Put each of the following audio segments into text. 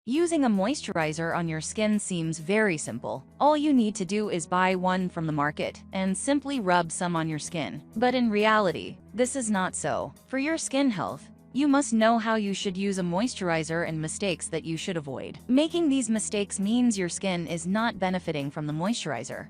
Using a moisturizer on your skin seems very simple. All you need to do is buy one from the market and simply rub some on your skin. But in reality, this is not so. For your skin health, you must know how you should use a moisturizer and mistakes that you should avoid. Making these mistakes means your skin is not benefiting from the moisturizer.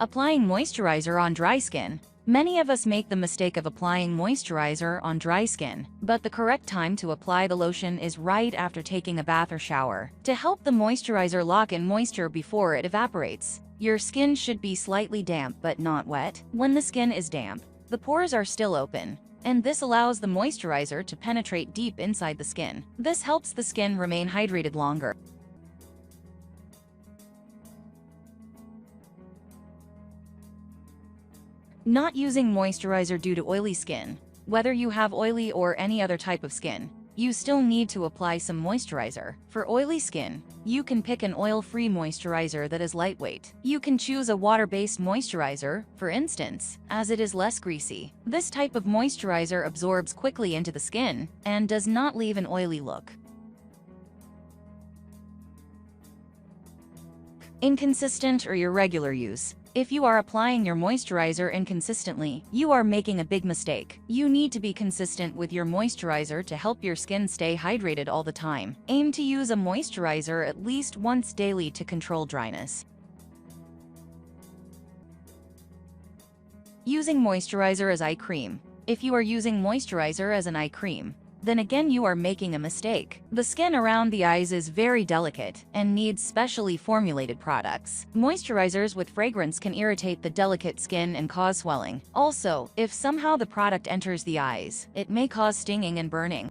Applying moisturizer on dry skin. Many of us make the mistake of applying moisturizer on dry skin, but the correct time to apply the lotion is right after taking a bath or shower. To help the moisturizer lock in moisture before it evaporates, your skin should be slightly damp but not wet. When the skin is damp, the pores are still open, and this allows the moisturizer to penetrate deep inside the skin. This helps the skin remain hydrated longer. Not using moisturizer due to oily skin. Whether you have oily or any other type of skin, you still need to apply some moisturizer. For oily skin, you can pick an oil-free moisturizer that is lightweight. You can choose a water-based moisturizer, for instance, as it is less greasy. This type of moisturizer absorbs quickly into the skin and does not leave an oily look. Inconsistent or irregular use. If you are applying your moisturizer inconsistently, you are making a big mistake. You need to be consistent with your moisturizer to help your skin stay hydrated all the time. Aim to use a moisturizer at least once daily to control dryness. Using moisturizer as eye cream. If you are using moisturizer as an eye cream, then again you are making a mistake. The skin around the eyes is very delicate and needs specially formulated products. Moisturizers with fragrance can irritate the delicate skin and cause swelling. Also, if somehow the product enters the eyes, it may cause stinging and burning.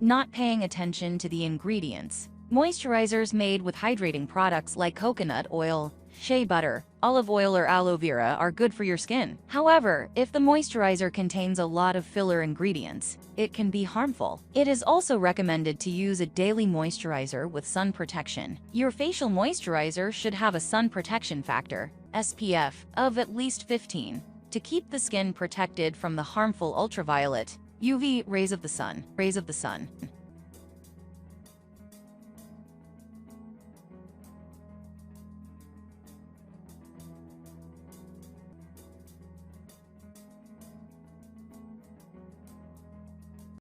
Not paying attention to the ingredients. Moisturizers made with hydrating products like coconut oil, shea butter, olive oil or aloe vera are good for your skin. However, if the moisturizer contains a lot of filler ingredients, it can be harmful. It is also recommended to use a daily moisturizer with sun protection. Your facial moisturizer should have a sun protection factor, SPF, of at least 15, to keep the skin protected from the harmful ultraviolet, UV rays of the sun.